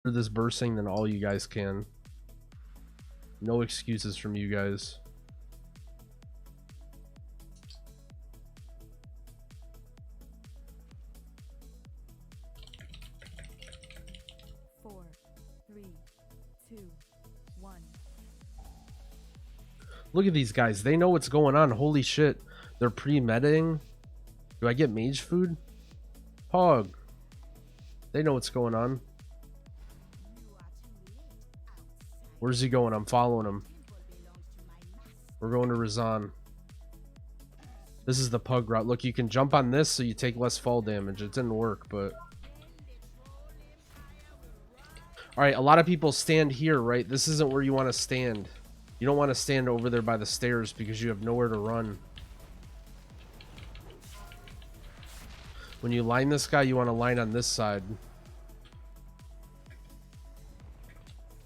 For this bursting than all you guys can. No excuses from you guys. Look at these guys. They know what's going on. Holy shit. They're pre-medding. Do I get mage food? Hog. They know what's going on. Where's he going? I'm following him. We're going to Razan. This is the pug route. Look, you can jump on this so you take less fall damage. It didn't work, but... Alright, a lot of people stand here, right? This isn't where you want to stand. You don't want to stand over there by the stairs because you have nowhere to run. When you line this guy, you want to line on this side.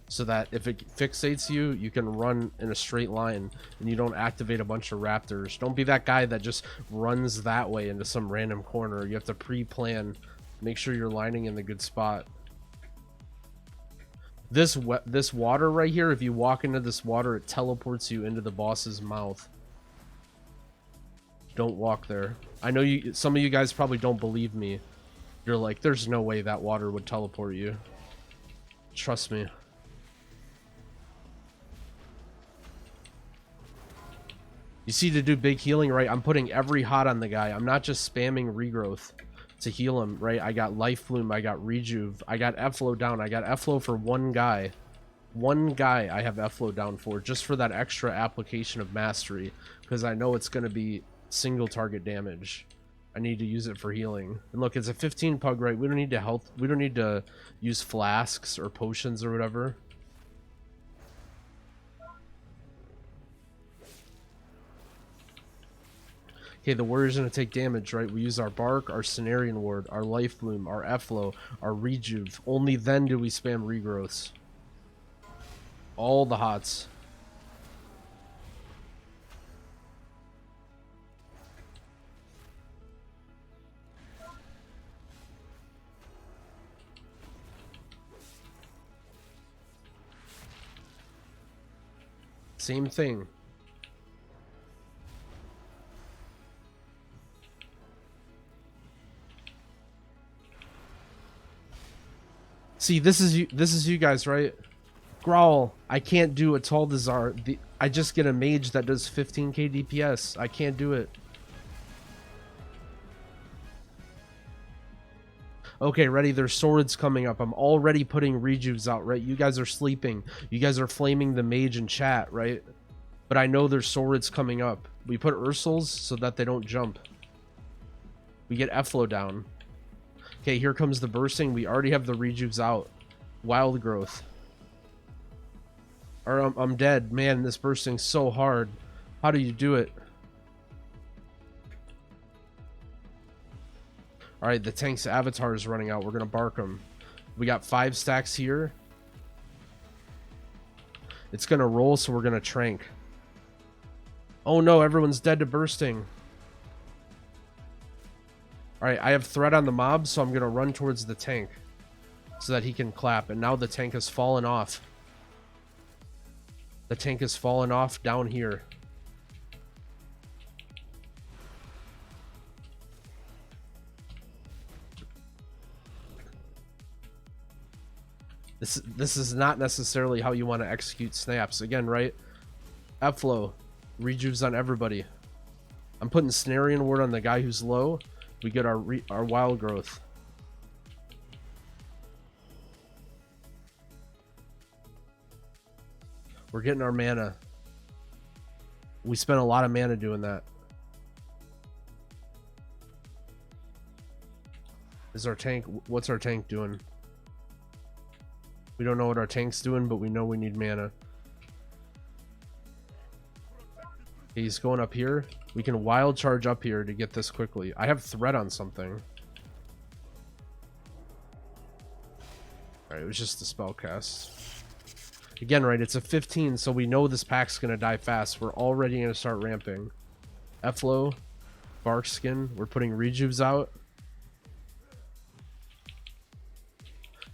So that if it fixates you, you can run in a straight line and you don't activate a bunch of raptors. Don't be that guy that just runs that way into some random corner. You have to pre-plan. Make sure you're lining in the good spot. This water right here, if you walk into this water, it teleports you into the boss's mouth. Don't walk there. I know some of you guys probably don't believe me. You're like, there's no way that water would teleport you. Trust me. You see, to do big healing, right? I'm putting every hot on the guy. I'm not just spamming regrowth to heal him, right? I got life bloom, I got rejuve, I got F-flow down. I got F-flow for one guy. One guy I have F-flow down for, just for that extra application of mastery, because I know it's going to be single target damage. I need to use it for healing. And look, it's a 15 pug, right? We don't need to health. We don't need to use flasks or potions or whatever. Okay, the warrior's gonna take damage, right? We use our bark, our Cenarian ward, our life bloom, our F-flow, our rejuve. Only then do we spam regrowths. All the hots. Same thing. See, this is you guys, right? Growl. I can't do Atal'Dazar. I just get a mage that does 15k DPS. I can't do it. Okay, ready? There's swords coming up. I'm already putting rejuves out, right? You guys are sleeping. You guys are flaming the mage in chat, right? But I know there's swords coming up. We put Ursals so that they don't jump. We get F-flow down. Okay, here comes the bursting. We already have the rejuves out. Wild growth. Or I'm dead. Man, this bursting's so hard. How do you do it? Alright, the tank's avatar is running out. We're going to bark him. We got 5 stacks here. It's going to roll, so we're going to trank. Oh no, everyone's dead to bursting. Alright, I have threat on the mob, so I'm going to run towards the tank. So that he can clap. And now the tank has fallen off. The tank has fallen off down here. This is not necessarily how you want to execute snaps. Again, right? F-flow. Rejuves on everybody. I'm putting Cenarian ward on the guy who's low. We get our wild growth. We're getting our mana. We spent a lot of mana doing that. Is our tank... What's our tank doing? We don't know what our tank's doing, but we know we need mana. He's going up here. We can wild charge up here to get this quickly. I have threat on something. Alright, it was just the spell cast. Again, right, it's a 15, so we know this pack's gonna die fast. We're already gonna start ramping. F-flow, bark skin. We're putting rejuves out.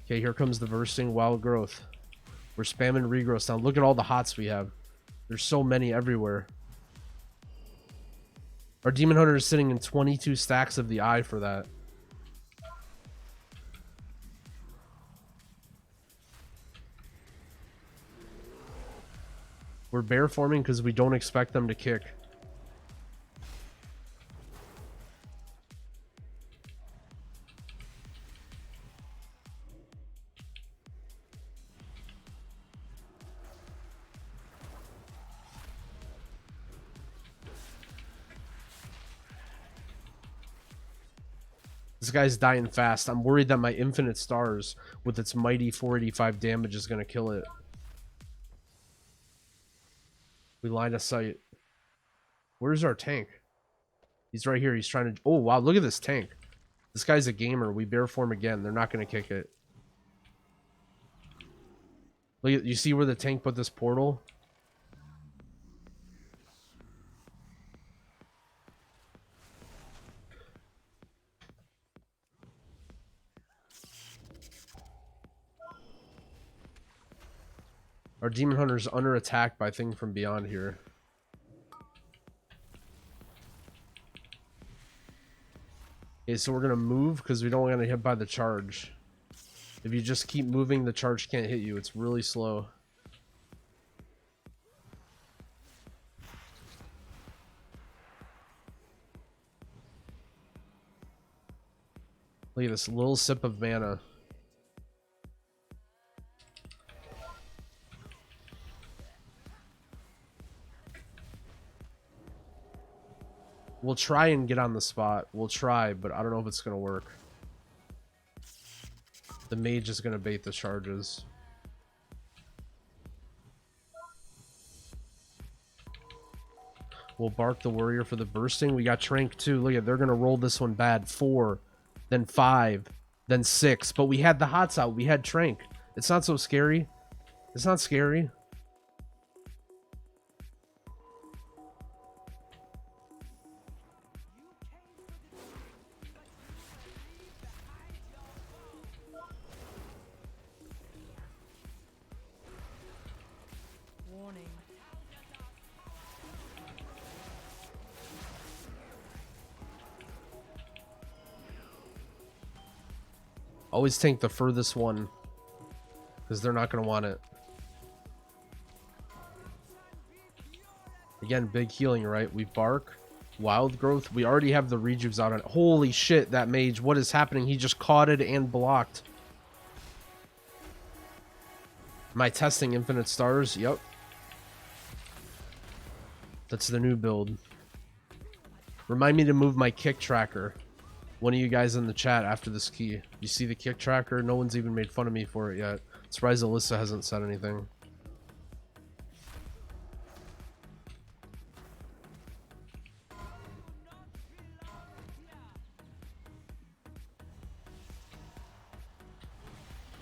Okay, here comes the bursting wild growth. We're spamming regrowth now. Look at all the hots we have. There's so many everywhere. Our demon hunter is sitting in 22 stacks of the eye for that. We're bear forming because we don't expect them to kick. This guy's dying fast. I'm worried that my infinite stars with its mighty 485 damage is going to kill it. We line of sight. Where's our tank? He's right here. He's trying to... Oh, wow. Look at this tank. This guy's a gamer. We bear form again. They're not going to kick it. Look at... You see where the tank put this portal? Our demon hunter's under attack by thing from beyond here. Okay, so we're gonna move because we don't want to get hit by the charge. If you just keep moving, the charge can't hit you. It's really slow. Look at this little sip of mana. We'll try and get on the spot. We'll try, but I don't know if it's going to work. The mage is going to bait the charges. We'll bark the warrior for the bursting. We got Trank too. Look at, they're going to roll this one bad. 4, then 5, then 6. But we had the hots out. We had Trank. It's not so scary. It's not scary. Always tank the furthest one because they're not going to want it. Again, big healing, right? We bark. Wild growth. We already have the rejuves out on it. Holy shit, that mage. What is happening? He just caught it and blocked. Am I testing infinite stars? Yep. That's the new build. Remind me to move my kick tracker. One of you guys in the chat after this key. You see the kick tracker? No one's even made fun of me for it yet. Surprised Alyssa hasn't said anything.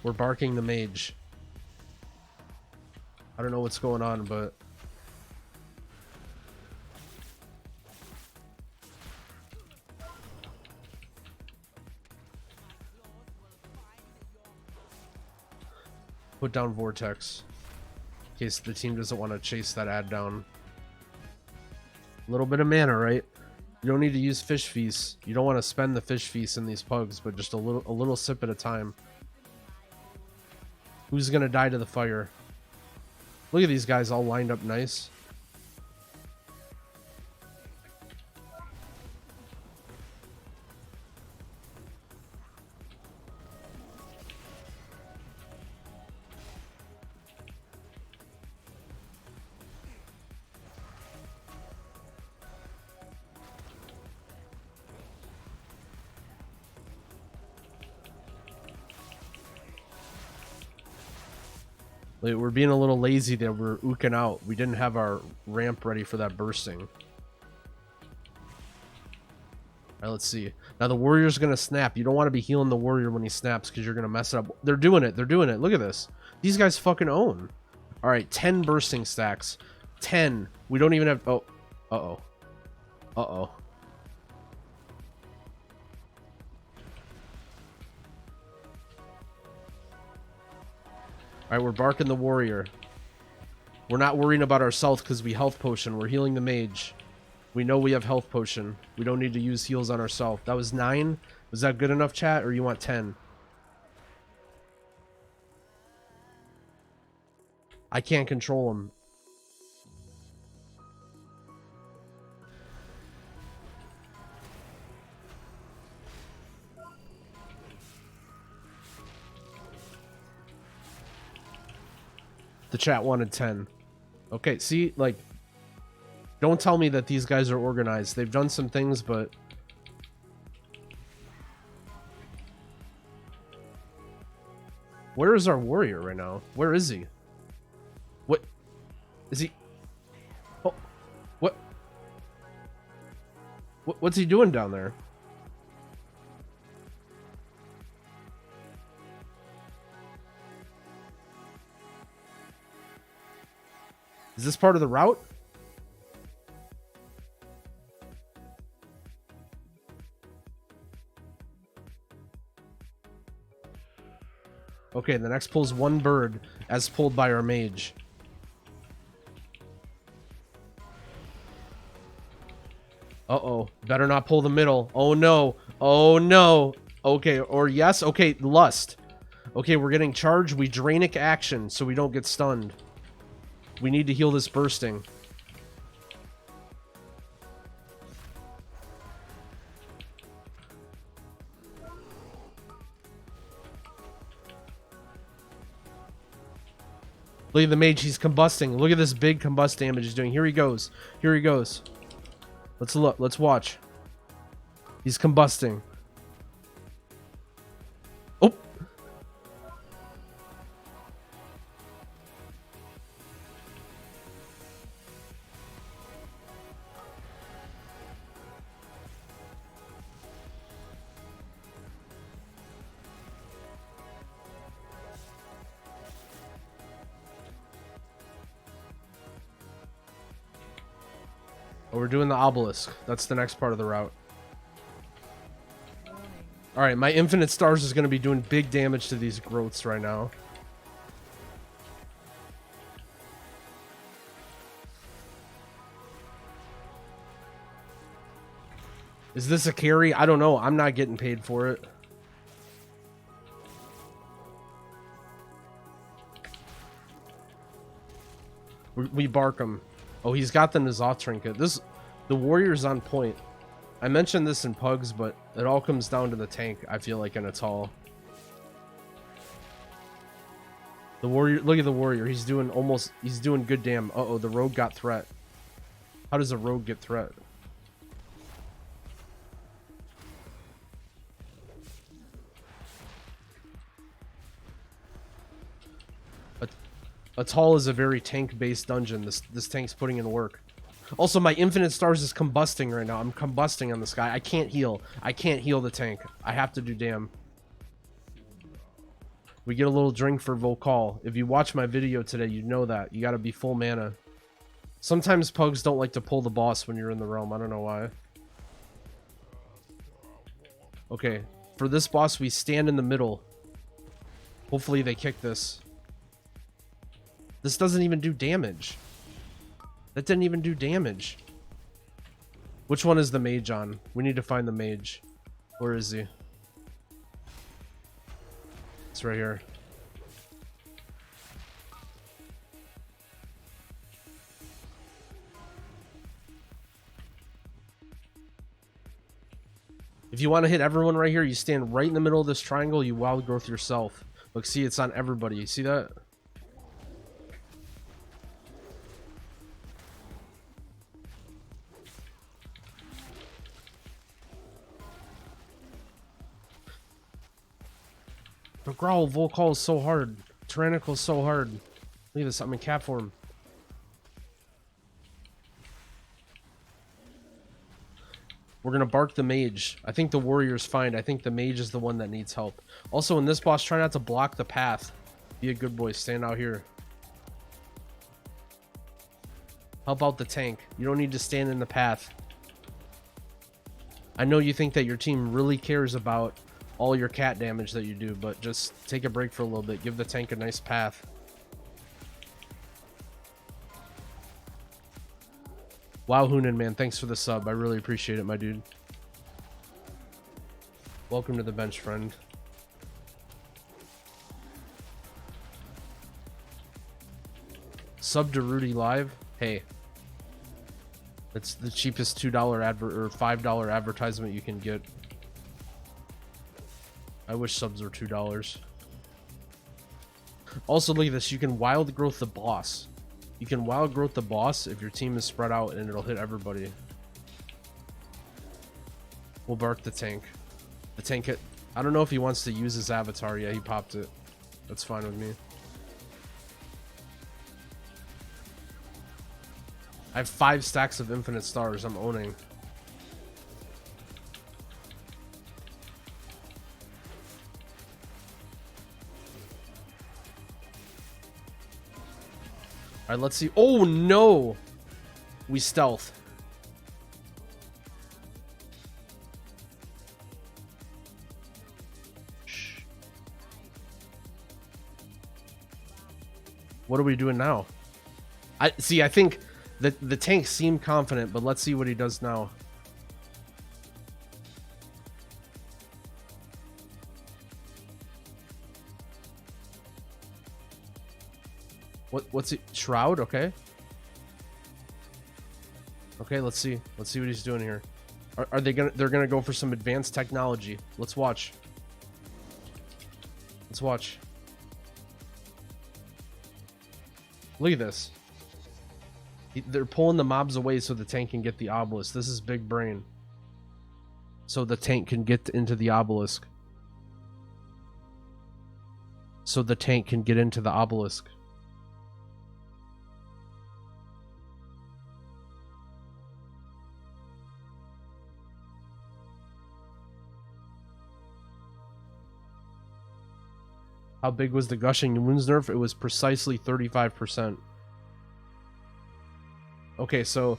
We're barking the mage. I don't know what's going on, but... Put down Vortex. In case the team doesn't want to chase that ad down. A little bit of mana, right? You don't need to use Fish Feast. You don't want to spend the Fish Feast in these pugs, but just a little sip at a time. Who's gonna die to the fire? Look at these guys all lined up nice. We're being a little lazy there. We're ooking out. We didn't have our ramp ready for that bursting. Alright, let's see. Now the warrior's going to snap. You don't want to be healing the warrior when he snaps because you're going to mess it up. They're doing it. They're doing it. Look at this. These guys fucking own. Alright, 10 bursting stacks. 10. We don't even have... Oh. Uh-oh. Uh-oh. Alright, we're barking the warrior. We're not worrying about ourselves because we health potion. We're healing the mage. We know we have health potion. We don't need to use heals on ourselves. That was 9. Was that good enough, chat? Or you want 10? I can't control him. The chat wanted 10. Okay, see, like, don't tell me that these guys are organized. They've done some things, but... Where is our warrior right now? Where is he? What? Is he... Oh, what? What's he doing down there? Is this part of the route? Okay, the next pull's one bird, as pulled by our mage. Uh-oh. Better not pull the middle. Oh, no. Oh, no. Okay, or yes. Okay, lust. Okay, we're getting charged. We Drainic action, so we don't get stunned. We need to heal this bursting. Look at the mage, he's combusting. Look at this big combust damage he's doing. Here he goes. Here he goes. Let's look. Let's watch. He's combusting. Oh! Oh, we're doing the Obelisk. That's the next part of the route. Alright, my Infinite Stars is going to be doing big damage to these growths right now. Is this a carry? I don't know. I'm not getting paid for it. We bark him. Oh, he's got the N'Zoth trinket. The warrior's on point. I mentioned this in Pugs, but it all comes down to the tank, I feel like, in Atal. The warrior, look at the warrior. He's doing good damn. Uh-oh, the rogue got threat. How does a rogue get threat? Atal is a very tank-based dungeon. This tank's putting in work. Also, my Infinite Stars is combusting right now. I'm combusting on this guy. I can't heal. I can't heal the tank. I have to do damn. We get a little drink for Volcall. If you watch my video today, you know that. You gotta be full mana. Sometimes Pugs don't like to pull the boss when you're in the realm. I don't know why. Okay. For this boss, we stand in the middle. Hopefully they kick this. This doesn't even do damage. That didn't even do damage. Which one is the mage on? We need to find the mage. Where is he? It's right here. If you want to hit everyone right here, you stand right in the middle of this triangle, you wild growth yourself. Look, see, it's on everybody. You see that? The growl Volcall is so hard. Tyrannical is so hard. Look at this, I'm in cap form. We're gonna bark the mage. I think the warrior's fine. I think the mage is the one that needs help. Also, in this boss, try not to block the path. Be a good boy. Stand out here. Help out the tank. You don't need to stand in the path. I know you think that your team really cares about all your cat damage that you do, but just take a break for a little bit. Give the tank a nice path. Wow, Hoonan, man, thanks for the sub. I really appreciate it, my dude. Welcome to the bench, friend. Sub to Rudy Live. Hey. It's the cheapest $2 advert or $5 advertisement you can get. I wish subs were $2. Also, look at this. You can wild growth the boss. You can wild growth the boss if your team is spread out, and it'll hit everybody. We'll bark the tank. The tank hit. I don't know if he wants to use his avatar. Yeah, he popped it. That's fine with me. I have 5 stacks of infinite stars. I'm owning. All right, let's see. Oh no, we stealth. Shh. What are we doing now? I think the tank seemed confident, but let's see what he does now. What's it? Shroud? Okay. Okay, let's see. Let's see what he's doing here. Are they gonna? They're gonna go for some advanced technology. Let's watch. Let's watch. Look at this. They're pulling the mobs away so the tank can get the obelisk. This is big brain. So the tank can get into the obelisk. So the tank can get into the obelisk. How big was the gushing wounds nerf? It was precisely 35%. Okay, so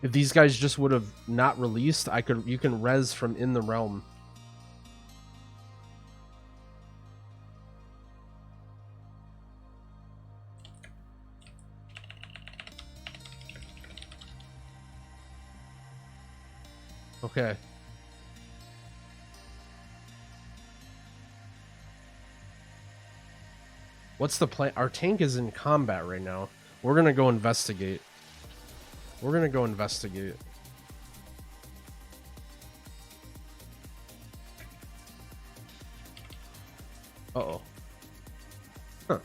if these guys just would have not released, you can res from in the realm. Okay. What's the plan? Our tank is in combat right now. We're gonna go investigate. We're gonna go investigate. Uh-oh. Huh.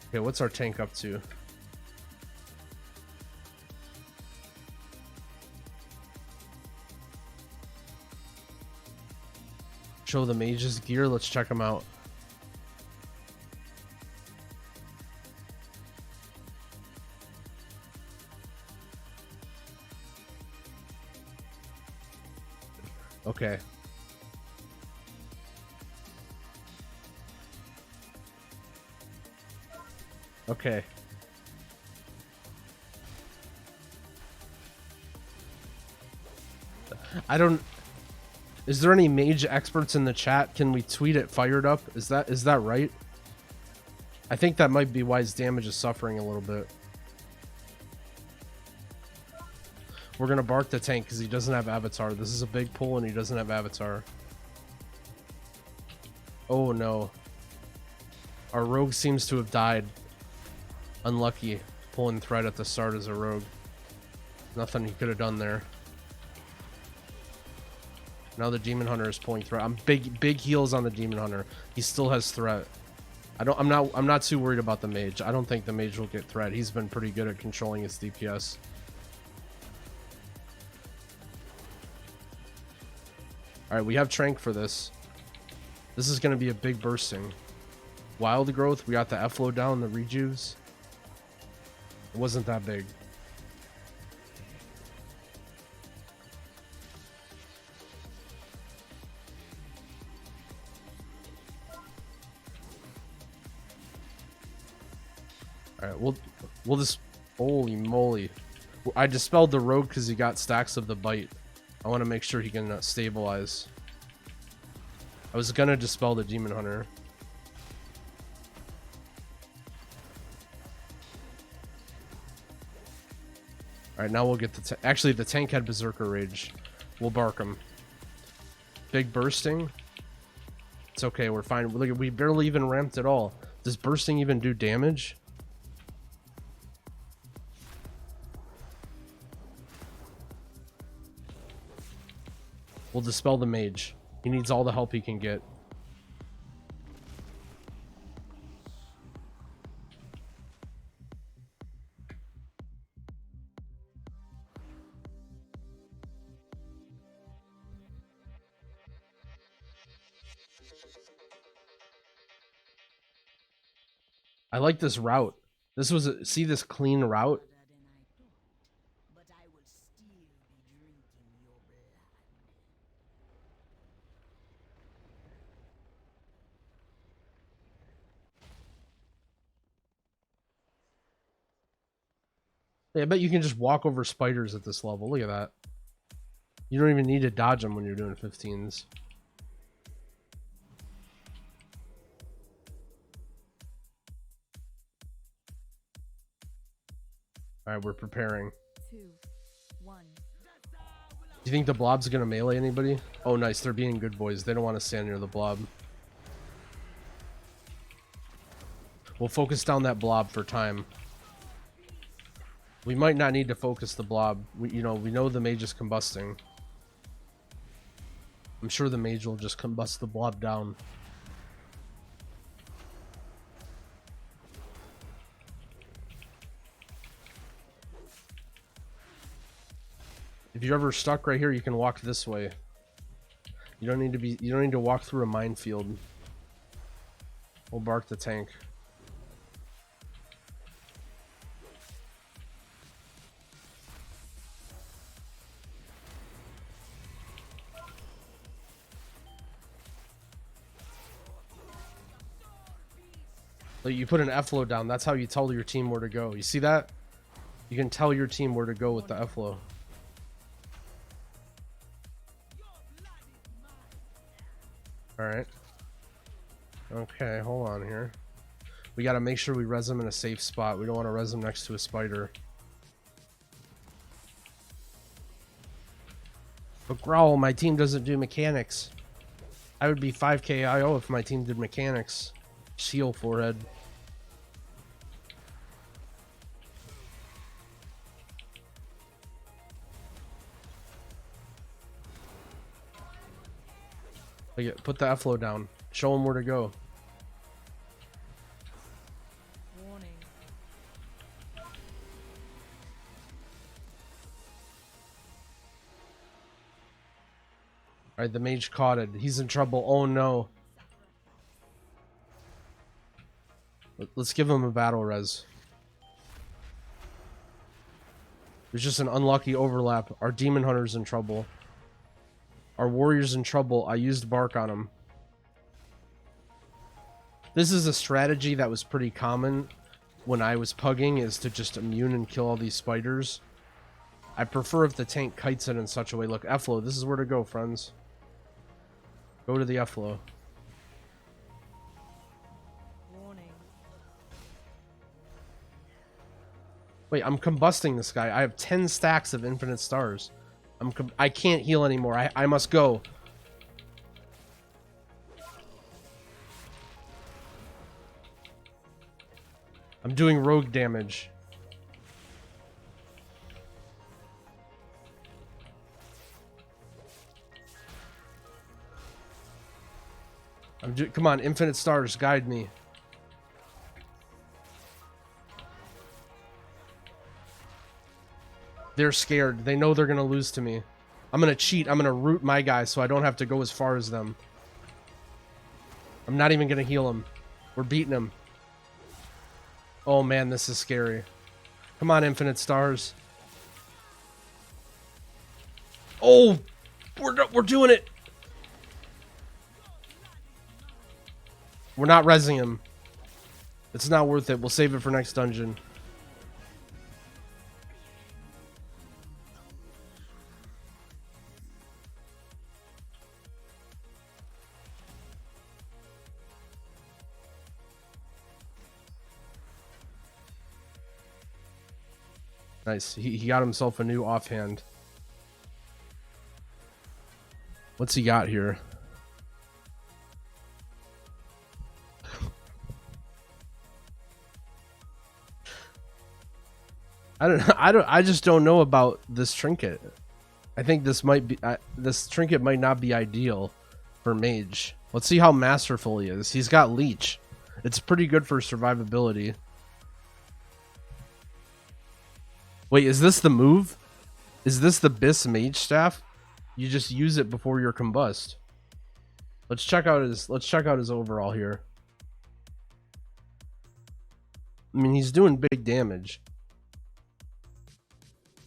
Okay, what's our tank up to? Show the mage's gear. Let's check them out. Okay. Okay. I don't... Is there any mage experts in the chat? Can we tweet it fired up? Is that right? I think that might be why his damage is suffering a little bit. We're gonna bark the tank because he doesn't have avatar. This is a big pull and he doesn't have avatar. Oh no. Our rogue seems to have died. Unlucky. Pulling thread at the start as a rogue. Nothing he could have done there. Now the demon hunter is pulling threat. I'm big heals on the demon hunter. He still has threat. I'm not too worried about the mage. I don't think the mage will get threat. He's been pretty good at controlling his DPS. Alright, we have Trank for this. This is going to be a big bursting. Wild growth, we got the F-low down, the rejuves. It wasn't that big. Alright, We'll just... Holy moly. I dispelled the rogue because he got stacks of the bite. I want to make sure he can stabilize. I was gonna dispel the demon hunter. Alright, now we'll get the... Actually, the tank had berserker rage. We'll bark him. Big bursting. It's okay, we're fine. Look, we barely even ramped at all. Does bursting even do damage? We'll dispel the mage. He needs all the help he can get. I like this route. This was a, see this clean route? Yeah, I bet you can just walk over spiders at this level. Look at that. You don't even need to dodge them when you're doing 15s. Alright, we're preparing. 2, 1. Do you think the blob's gonna melee anybody? Oh nice, they're being good boys. They don't want to stand near the blob. We'll focus down that blob for time. We might not need to focus the blob. We know the mage is combusting. I'm sure the mage will just combust the blob down. If you're ever stuck right here, you can walk this way. You don't need to walk through a minefield. We'll bark the tank. Like you put an F-low down, that's how you tell your team where to go. You see that? You can tell your team where to go with the F-low. Alright. Okay, hold on here. We gotta make sure we res him in a safe spot. We don't want to res him next to a spider. But Growl, my team doesn't do mechanics. I would be 5k IO if my team did mechanics. Seal forehead. Put the F-low down. Show him where to go. Warning. Alright, the mage caught it. He's in trouble. Oh no. Let's give him a battle res. There's just an unlucky overlap. Our demon hunter's in trouble. Our warrior's in trouble. I used bark on him. This is a strategy that was pretty common when I was pugging, is to just immune and kill all these spiders. I prefer if the tank kites it in such a way. Look, F-low, this is where to go, friends. Go to the F-low. Warning. Wait, I'm combusting this guy. I have 10 stacks of infinite stars. I can't heal anymore. I must go. I'm doing rogue damage. Come on, infinite stars, guide me. They're scared. They know they're gonna lose to me. I'm gonna cheat. I'm gonna root my guy so I don't have to go as far as them. I'm not even gonna heal him. We're beating him. Oh man, this is scary. Come on, infinite stars. Oh, we're doing it. We're not rezzing him. It's not worth it. We'll save it for next dungeon. Nice. He got himself a new offhand. What's he got here? I just don't know about this trinket. I think this might be this trinket might not be ideal for mage. Let's see how masterful he is. He's got leech. It's pretty good for survivability. Wait, is this the move? Is this the Bis mage staff? You just use it before you're combust. Let's check out his overall here. I mean, he's doing big damage.